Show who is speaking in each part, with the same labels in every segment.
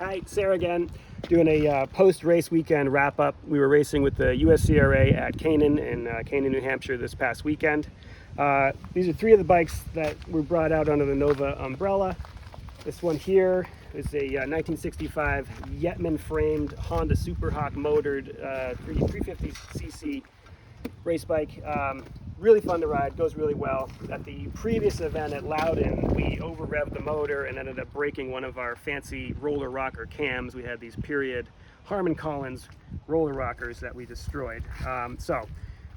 Speaker 1: Hi, Sayre again, doing a post-race weekend wrap-up. We were racing with the USCRA at Canaan in Canaan, New Hampshire this past weekend. These are three of the bikes that were brought out under the Nova umbrella. This one here is a 1965 Yetman-framed Honda Superhawk motored 350cc race bike. Really fun to ride, goes really well. At the previous event at Loudon, we over-revved the motor and ended up breaking one of our fancy roller rocker cams. We had these period Harman Collins roller rockers that we destroyed. So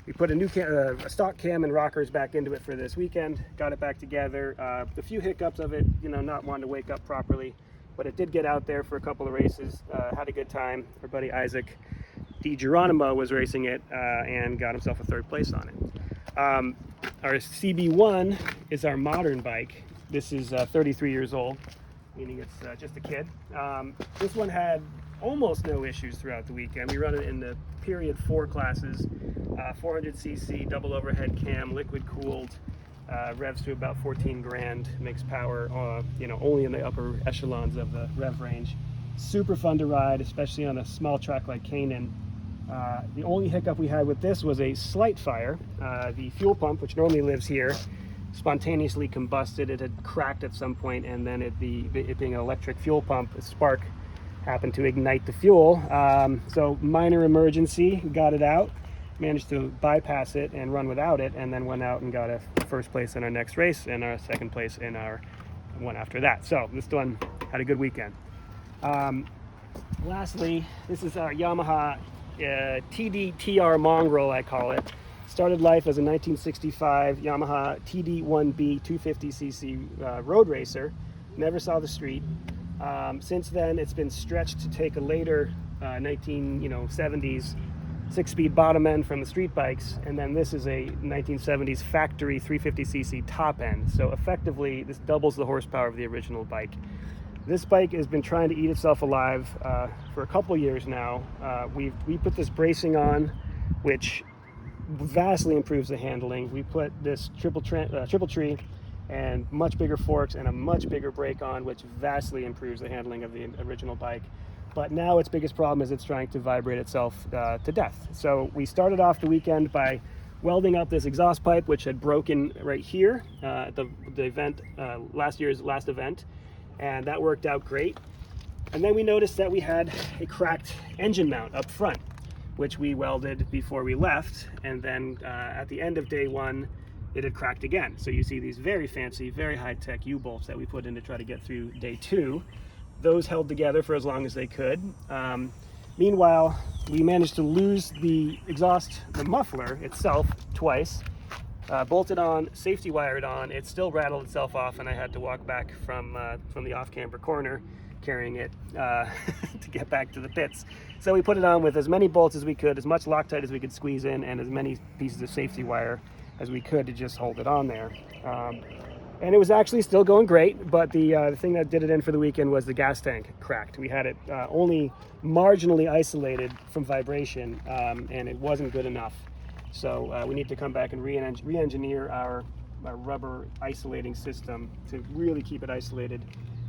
Speaker 1: we put a new a stock cam and rockers back into it for this weekend, got it back together. The few hiccups of it, not wanting to wake up properly, but it did get out there for a couple of races, had a good time. Our buddy Isaac Geronimo was racing it and got himself a third place on it. Our CB1 is our modern bike. This is 33 years old, meaning it's just a kid. This one had almost no issues throughout the weekend. We run it in the period 4 classes, 400cc double overhead cam, liquid cooled, revs to about 14 grand, makes power only in the upper echelons of the rev range. Super fun to ride, especially on a small track like Canaan. The only hiccup we had with this was a slight fire. The fuel pump, which normally lives here, spontaneously combusted. It had cracked at some point, and then it being an electric fuel pump, a spark happened to ignite the fuel. So minor emergency, got it out, managed to bypass it and run without it, and then went out and got a first place in our next race and our second place in our one after that. So this one had a good weekend. Lastly, this is our Yamaha TD TR Mongrel, I call it. Started life as a 1965 Yamaha TD 1B 250cc road racer. Never saw the street. Since then, it's been stretched to take a later 1970s 6-speed bottom end from the street bikes, and then this is a 1970s factory 350cc top end. So effectively, this doubles the horsepower of the original bike. This bike has been trying to eat itself alive for a couple years now. We put this bracing on, which vastly improves the handling. We put this triple tree and much bigger forks and a much bigger brake on, which vastly improves the handling of the original bike. But now its biggest problem is it's trying to vibrate itself to death. So we started off the weekend by welding up this exhaust pipe, which had broken right here at the event, last year's last event. And that worked out great. And then we noticed that we had a cracked engine mount up front, which we welded before we left. And then at the end of day one, it had cracked again. So you see these very fancy, very high-tech U-bolts that we put in to try to get through day 2. Those held together for as long as they could. Meanwhile, we managed to lose the exhaust, the muffler itself, twice. Bolted on, safety wired on, it still rattled itself off, and I had to walk back from the off-camber corner carrying it to get back to the pits. So we put it on with as many bolts as we could, as much Loctite as we could squeeze in, and as many pieces of safety wire as we could to just hold it on there. And it was actually still going great, but the thing that did it in for the weekend was the gas tank cracked. We had it only marginally isolated from vibration, and it wasn't good enough. So we need to come back and re-engineer our rubber isolating system to really keep it isolated.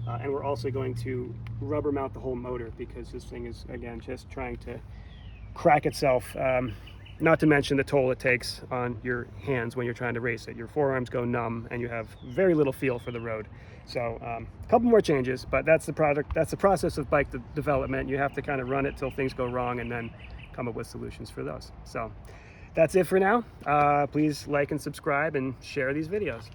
Speaker 1: And we're also going to rubber mount the whole motor, because this thing is, again, just trying to crack itself. Not to mention the toll it takes on your hands when you're trying to race it. Your forearms go numb and you have very little feel for the road. So a couple more changes, but that's the product. That's the process of bike development. You have to kind of run it till things go wrong and then come up with solutions for those. So that's it for now. Please like and subscribe and share these videos.